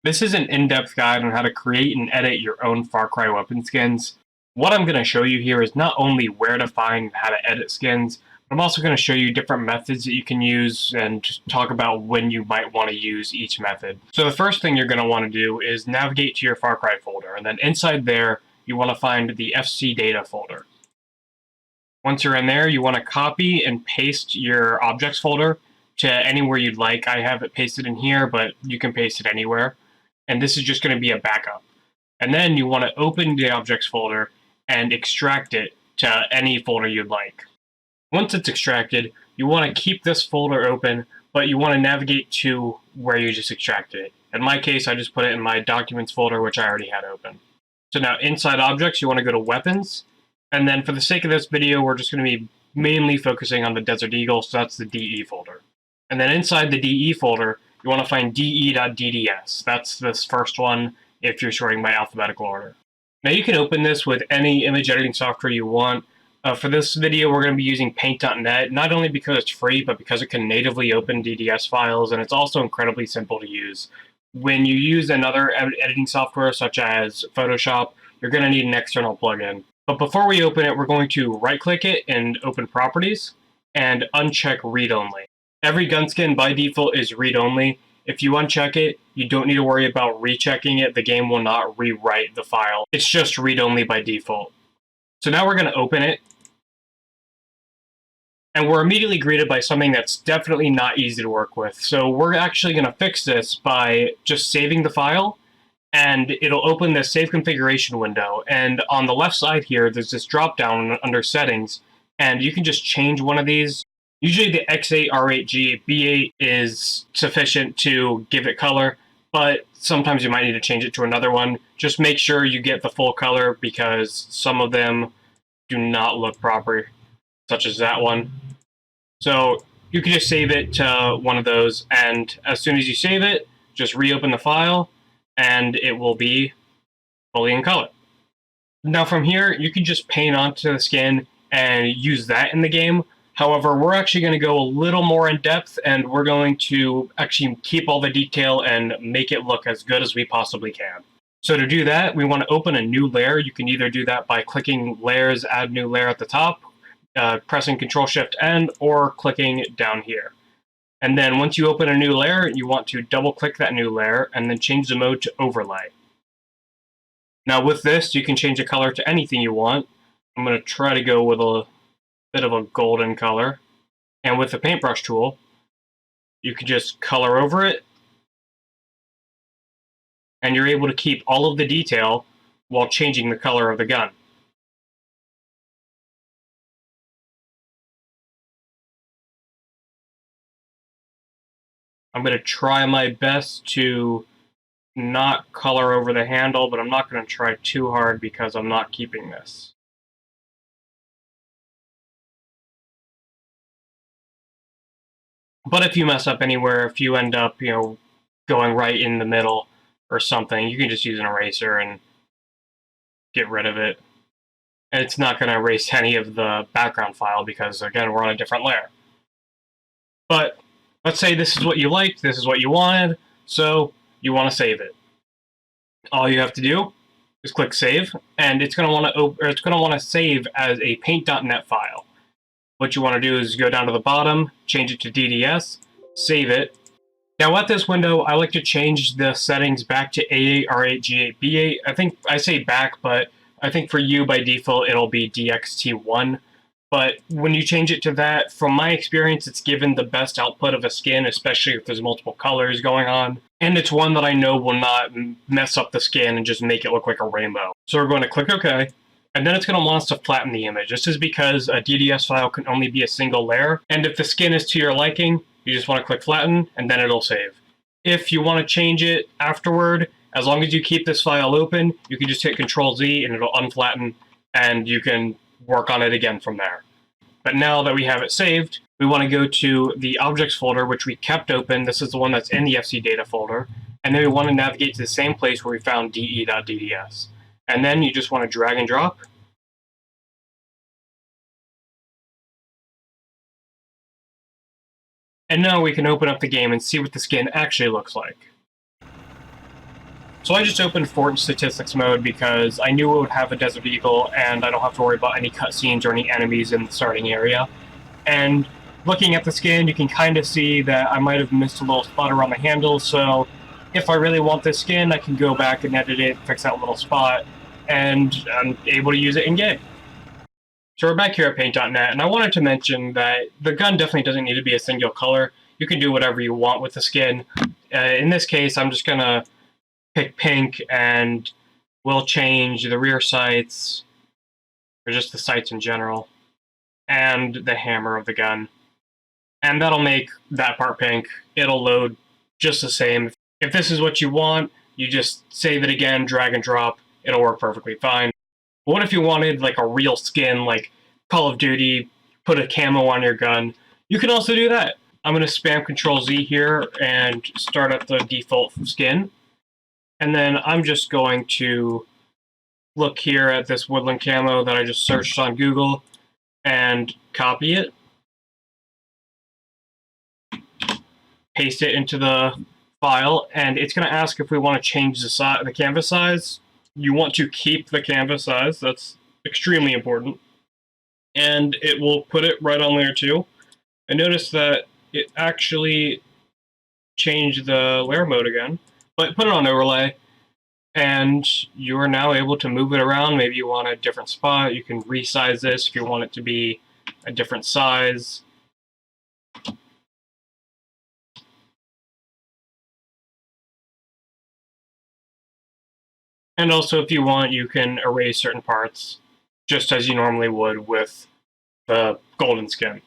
This is an in-depth guide on how to create and edit your own Far Cry weapon skins. What I'm going to show you here is not only where to find and how to edit skins, but I'm also going to show you different methods that you can use and talk about when you might want to use each method. So the first thing you're going to want to do is navigate to your Far Cry folder, and then inside there, you want to find the FC data folder. Once you're in there, you want to copy and paste your objects folder to anywhere you'd like. I have it pasted in here, but you can paste it anywhere. And this is just going to be a backup. And then you want to open the objects folder and extract it to any folder you'd like. Once it's extracted, you want to keep this folder open, but you want to navigate to where you just extracted it. In my case, I just put it in my documents folder, which I already had open. So now inside objects, you want to go to weapons. And then for the sake of this video, we're just going to be mainly focusing on the Desert Eagle, so that's the DE folder. And then inside the DE folder, you want to find de.dds. That's this first one if you're sorting by alphabetical order. Now you can open this with any image editing software you want. For this video, we're going to be using Paint.net, not only because it's free, but because it can natively open DDS files, and it's also incredibly simple to use. When you use another editing software, such as Photoshop, you're going to need an external plugin. But before we open it, we're going to right-click it and open Properties, and uncheck Read Only. Every gun skin by default is read-only. If you uncheck it, you don't need to worry about rechecking it. The game will not rewrite the file. It's just read-only by default. So now we're going to open it. And we're immediately greeted by something that's definitely not easy to work with. So we're actually going to fix this by just saving the file, and it'll open this Save Configuration window. And on the left side here, there's this drop-down under Settings, and you can just change one of these. Usually the X8, R8, G8, B8 is sufficient to give it color, but sometimes you might need to change it to another one. Just make sure you get the full color because some of them do not look proper, such as that one. So you can just save it to one of those, and as soon as you save it, just reopen the file, and it will be fully in color. Now from here, you can just paint onto the skin and use that in the game. However, we're actually going to go a little more in depth, and we're going to actually keep all the detail and make it look as good as we possibly can. So to do that, we want to open a new layer. You can either do that by clicking Layers, Add New Layer at the top, pressing Control-Shift-N, or clicking down here. And then once you open a new layer, you want to double-click that new layer and then change the mode to Overlay. Now with this, you can change the color to anything you want. I'm going to try to go with a bit of a golden color, and with the paintbrush tool you can just color over it, and you're able to keep all of the detail while changing the color of the gun. I'm going to try my best to not color over the handle, but I'm not going to try too hard because I'm not keeping this. But if you mess up anywhere, if you end up, going right in the middle or something, you can just use an eraser and get rid of it. And it's not going to erase any of the background file because, again, we're on a different layer. But let's say this is what you liked, this is what you wanted, so you want to save it. All you have to do is click Save, and it's going to want to save as a Paint.net file. What you want to do is go down to the bottom, change it to DDS, save it. Now at this window, I like to change the settings back to A8, R8, G8, B8. I think I say back, but I think for you by default it'll be DXT1. But when you change it to that, from my experience, it's given the best output of a skin, especially if there's multiple colors going on. And it's one that I know will not mess up the skin and just make it look like a rainbow. So we're going to click OK. And then it's going to want us to flatten the image. This is because a DDS file can only be a single layer. And if the skin is to your liking, you just want to click Flatten, and then it'll save. If you want to change it afterward, as long as you keep this file open, you can just hit Control-Z and it'll unflatten, and you can work on it again from there. But now that we have it saved, we want to go to the Objects folder, which we kept open. This is the one that's in the FC Data folder. And then we want to navigate to the same place where we found de.dds. And then you just want to drag and drop. And now we can open up the game and see what the skin actually looks like. So I just opened Fort Statistics mode because I knew it would have a Desert Eagle and I don't have to worry about any cutscenes or any enemies in the starting area. And looking at the skin, you can kind of see that I might have missed a little spot around the handle, so if I really want this skin, I can go back and edit it, fix that little spot, and I'm able to use it in-game. So we're back here at Paint.net, and I wanted to mention that the gun definitely doesn't need to be a single color. You can do whatever you want with the skin. In this case, I'm just going to pick pink, and we'll change the rear sights, or just the sights in general, and the hammer of the gun. And that'll make that part pink. It'll load just the same. If this is what you want, you just save it again, drag and drop. It'll work perfectly fine. What if you wanted like a real skin, like Call of Duty, put a camo on your gun? You can also do that. I'm going to spam Control-Z here and start up the default skin. And then I'm just going to look here at this woodland camo that I just searched on Google and copy it. Paste it into the file, and it's going to ask if we want to change the canvas size. You want to keep the canvas size. That's extremely important. And it will put it right on layer 2. And notice that it actually changed the layer mode again, but put it on overlay, and you are now able to move it around. Maybe you want a different spot. You can resize this if you want it to be a different size. And also, if you want, you can erase certain parts, just as you normally would with the golden skin.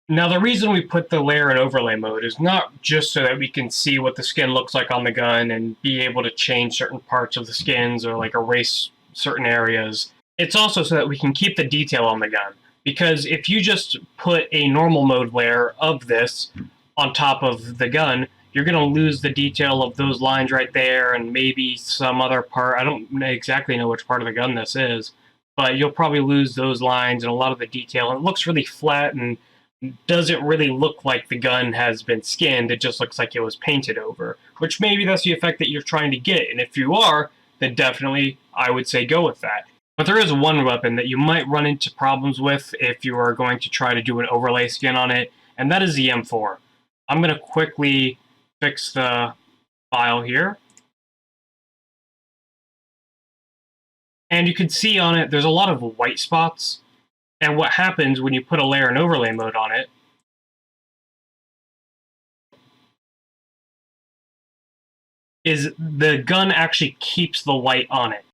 Now, the reason we put the layer in overlay mode is not just so that we can see what the skin looks like on the gun and be able to change certain parts of the skins or like erase certain areas. It's also so that we can keep the detail on the gun. Because if you just put a normal mode layer of this on top of the gun, you're going to lose the detail of those lines right there and maybe some other part. I don't exactly know which part of the gun this is, but you'll probably lose those lines and a lot of the detail. And it looks really flat and doesn't really look like the gun has been skinned. It just looks like it was painted over, which maybe that's the effect that you're trying to get. And if you are, then definitely I would say go with that. But there is one weapon that you might run into problems with if you are going to try to do an overlay skin on it, and that is the M4. I'm going to quickly fix the file here. And you can see on it, there's a lot of white spots. And what happens when you put a layer in overlay mode on it is the gun actually keeps the white on it.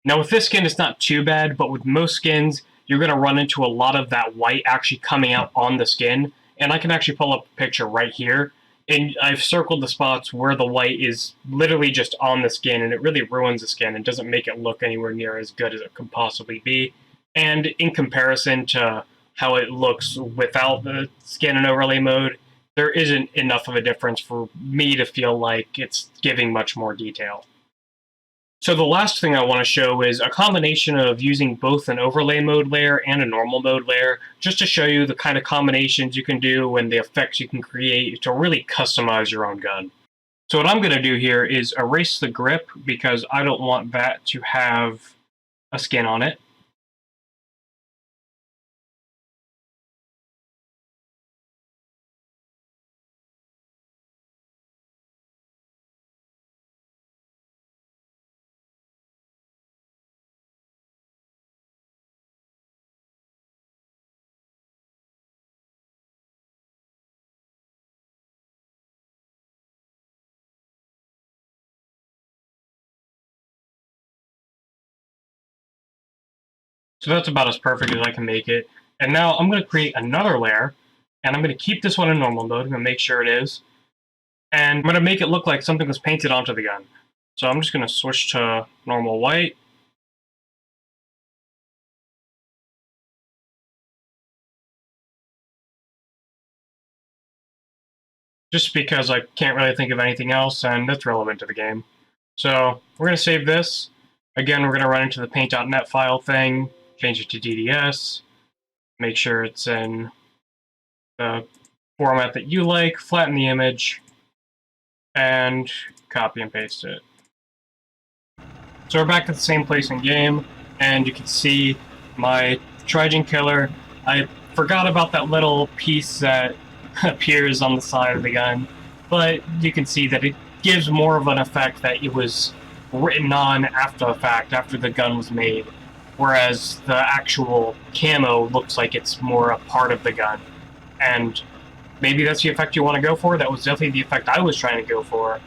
Now with this skin, it's not too bad, but with most skins, you're going to run into a lot of that white actually coming out on the skin. And I can actually pull up a picture right here. And I've circled the spots where the white is literally just on the skin, and it really ruins the skin and doesn't make it look anywhere near as good as it could possibly be. And in comparison to how it looks without the skin and overlay mode, there isn't enough of a difference for me to feel like it's giving much more detail. So the last thing I want to show is a combination of using both an overlay mode layer and a normal mode layer, just to show you the kind of combinations you can do and the effects you can create to really customize your own gun. So what I'm going to do here is erase the grip because I don't want that to have a skin on it. So that's about as perfect as I can make it. And now I'm going to create another layer, and I'm going to keep this one in normal mode. I'm going to make sure it is. And I'm going to make it look like something was painted onto the gun. So I'm just going to switch to normal white. Just because I can't really think of anything else, and that's relevant to the game. So we're going to save this. Again, we're going to run into the paint.net file thing, change it to DDS, make sure it's in the format that you like, flatten the image, and copy and paste it. So we're back at the same place in game, and you can see my Trigen Killer. I forgot about that little piece that appears on the side of the gun, but you can see that it gives more of an effect that it was written on after the fact, after the gun was made, whereas the actual camo looks like it's more a part of the gun. And maybe that's the effect you want to go for. That was definitely the effect I was trying to go for.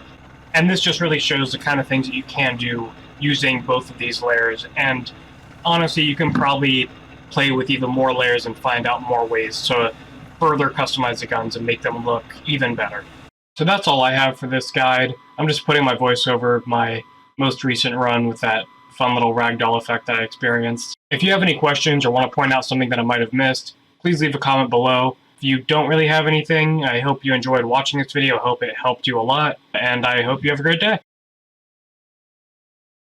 And this just really shows the kind of things that you can do using both of these layers. And honestly, you can probably play with even more layers and find out more ways to further customize the guns and make them look even better. So that's all I have for this guide. I'm just putting my voice over my most recent run with that fun little ragdoll effect that I experienced. If you have any questions or want to point out something that I might have missed, please leave a comment below. If you don't really have anything, I hope you enjoyed watching this video. I hope it helped you a lot, and I hope you have a great day.